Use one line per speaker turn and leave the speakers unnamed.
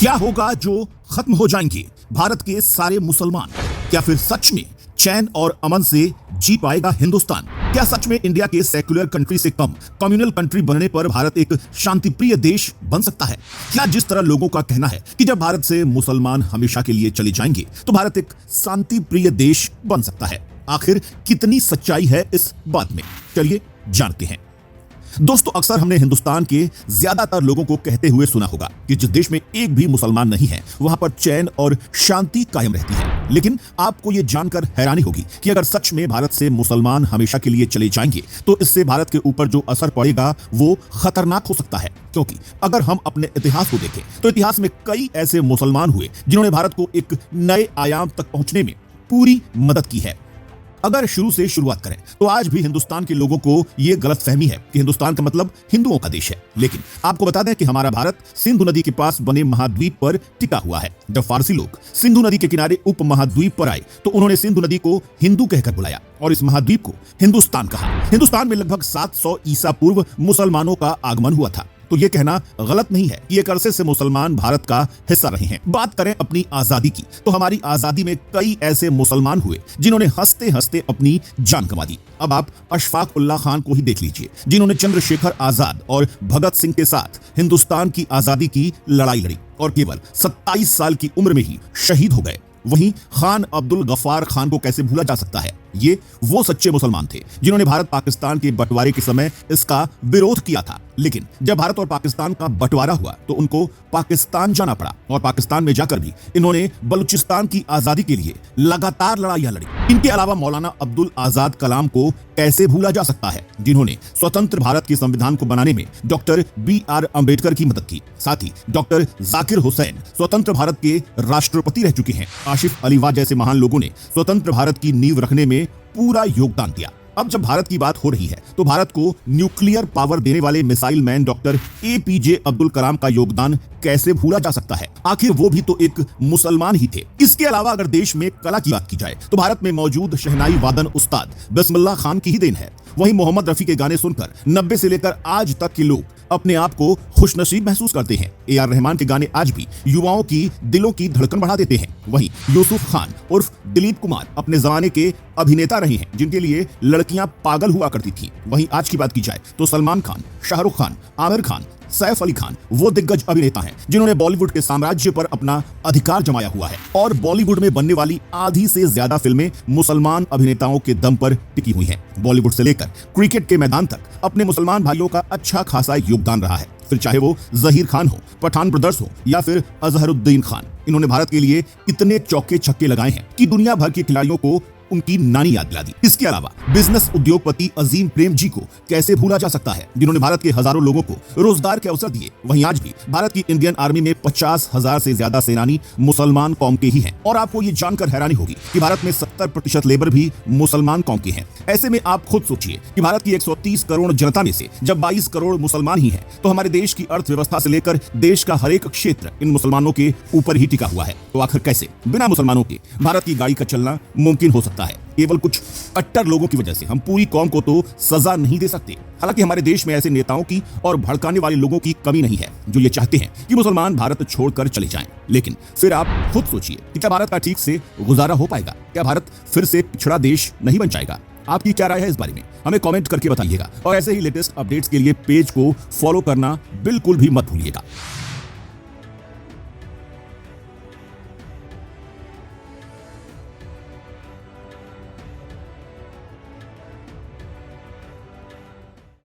क्या होगा जो खत्म हो जाएंगे भारत के सारे मुसलमान? क्या फिर सच में चैन और अमन से जी पाएगा हिंदुस्तान? क्या सच में इंडिया के सेक्युलर कंट्री से कम कम्युनल कंट्री बनने पर भारत एक शांतिप्रिय देश बन सकता है? क्या जिस तरह लोगों का कहना है कि जब भारत से मुसलमान हमेशा के लिए चले जाएंगे तो भारत एक शांतिप्रिय देश बन सकता है? आखिर कितनी सच्चाई है इस बात में? चलिए जानते हैं। दोस्तों, अक्सर हमने हिंदुस्तान के ज्यादातर लोगों को कहते हुए सुना होगा कि जिस देश में एक भी मुसलमान नहीं है वहां पर चैन और शांति कायम रहती है। लेकिन आपको यह जानकर हैरानी होगी कि अगर सच में भारत से मुसलमान हमेशा के लिए चले जाएंगे तो इससे भारत के ऊपर जो असर पड़ेगा वो खतरनाक हो सकता है। क्योंकि अगर हम अपने इतिहास को देखें तो इतिहास में कई ऐसे मुसलमान हुए जिन्होंने भारत को एक नए आयाम तक पहुंचने में पूरी मदद की है। अगर शुरू से शुरुआत करें तो आज भी हिंदुस्तान के लोगों को यह गलतफहमी है कि हिंदुस्तान का मतलब हिंदुओं का देश है। लेकिन आपको बता दें कि हमारा भारत सिंधु नदी के पास बने महाद्वीप पर टिका हुआ है। जब फारसी लोग सिंधु नदी के किनारे उप महाद्वीप पर आए तो उन्होंने सिंधु नदी को हिंदू कहकर बुलाया और इस महाद्वीप को हिंदुस्तान कहा। हिंदुस्तान में लगभग 700 ईसा पूर्व मुसलमानों का आगमन हुआ था। तो यह कहना गलत नहीं है कि एक अरसे से मुसलमान भारत का हिस्सा रहे हैं। बात करें अपनी आजादी की तो हमारी आजादी में कई ऐसे मुसलमान हुए जिन्होंने हंसते हंसते अपनी जान गंवा दी। अब आप अशफाक उल्लाह खान को ही देख लीजिए, जिन्होंने चंद्रशेखर आजाद और भगत सिंह के साथ हिंदुस्तान की आजादी की लड़ाई लड़ी और केवल 27 साल की उम्र में ही शहीद हो गए। वहीं खान अब्दुल गफ्फार खान को कैसे भूला जा सकता है? ये वो सच्चे मुसलमान थे जिन्होंने भारत पाकिस्तान के बंटवारे के समय इसका विरोध किया था। लेकिन जब भारत और पाकिस्तान का बंटवारा हुआ तो उनको पाकिस्तान जाना पड़ा और पाकिस्तान में जाकर भी इन्होंने बलूचिस्तान की आजादी के लिए लगातार लड़ाइयां लड़ी। इनके अलावा मौलाना अब्दुल आजाद कलाम को कैसे भूला जा सकता है, जिन्होंने स्वतंत्र भारत के संविधान को बनाने में डॉक्टर BR अम्बेडकर की मदद की। साथ ही डॉक्टर जाकिर हुसैन स्वतंत्र भारत के राष्ट्रपति रह चुके हैं। आसिफ अली वाह जैसे महान लोगों ने स्वतंत्र भारत की नींव रखने में पूरा योगदान दिया। अब जब भारत की बात हो रही है तो भारत को न्यूक्लियर पावर देने वाले missile man doctor APJ Abdul Kalam का योगदान कैसे भूला जा सकता है? आखिर वो भी तो एक मुसलमान ही थे। इसके अलावा अगर देश में कला की बात की जाए तो भारत में मौजूद शहनाई वादन उस्ताद बिस्मिल्लाह खान की ही देन है। वहीं मोहम्मद रफी के गाने सुनकर 90 से लेकर आज तक के लोग अपने आप को खुशनसीब महसूस करते हैं। AR रहमान के गाने आज भी युवाओं की दिलों की धड़कन बढ़ा देते हैं। वहीं यूसुफ खान उर्फ दिलीप कुमार अपने जमाने के अभिनेता रहे हैं जिनके लिए लड़कियां पागल हुआ करती थीं। वहीं आज की बात की जाए तो सलमान खान, शाहरुख खान, आमिर खान, सैफ अली खान वो दिग्गज अभिनेता हैं जिन्होंने बॉलीवुड के साम्राज्य पर अपना अधिकार जमाया हुआ है और बॉलीवुड में बनने वाली आधी से ज्यादा फिल्में मुसलमान अभिनेताओं के दम पर टिकी हुई हैं। बॉलीवुड से लेकर क्रिकेट के मैदान तक अपने मुसलमान भाइयों का अच्छा खासा योगदान रहा है। फिर चाहे वो जहीर खान हो, पठान ब्रदर्स हो या फिर अजहरुद्दीन खान, इन्होंने भारत के लिए इतने चौके छक्के लगाए हैं कि दुनिया भर के खिलाड़ियों को उनकी नानी याद दिला दी। इसके अलावा बिजनेस उद्योगपति अजीम प्रेम जी को कैसे भूला जा सकता है, जिन्होंने भारत के हजारों लोगों को रोजगार के अवसर दिए। वहीं आज भी भारत की इंडियन आर्मी में 50,000 से ज्यादा सेनानी मुसलमान कौम के ही हैं। और आपको ये जानकर हैरानी होगी कि भारत में 70% लेबर भी मुसलमान कौम के हैं। ऐसे में आप खुद सोचिए कि भारत की 130 करोड़ जनता में से जब 22 करोड़ मुसलमान ही हैं, तो हमारे देश की अर्थव्यवस्था से लेकर देश का हर एक क्षेत्र इन मुसलमानों के ऊपर ही टिका हुआ है। तो आखिर कैसे बिना मुसलमानों के भारत की गाड़ी का चलना मुमकिन हो सकता है? केवल कुछ कट्टर लोगों की वजह से हम पूरी कौम को तो सजा नहीं दे सकते। हालांकि हमारे देश में ऐसे नेताओं की और भड़काने वाले लोगों की कमी नहीं है जो ये चाहते हैं कि मुसलमान भारत छोड़कर चले जाएं। लेकिन फिर आप खुद सोचिए कि क्या भारत का ठीक से गुजारा हो पाएगा? क्या भारत फिर से पिछड़ा देश नहीं बन जाएगा? आपकी क्या राय है इस बारे में? हमें कमेंट करके बताइएगा और ऐसे ही लेटेस्ट अपडेट्स के लिए पेज को फॉलो करना बिल्कुल भी मत भूलिएगा।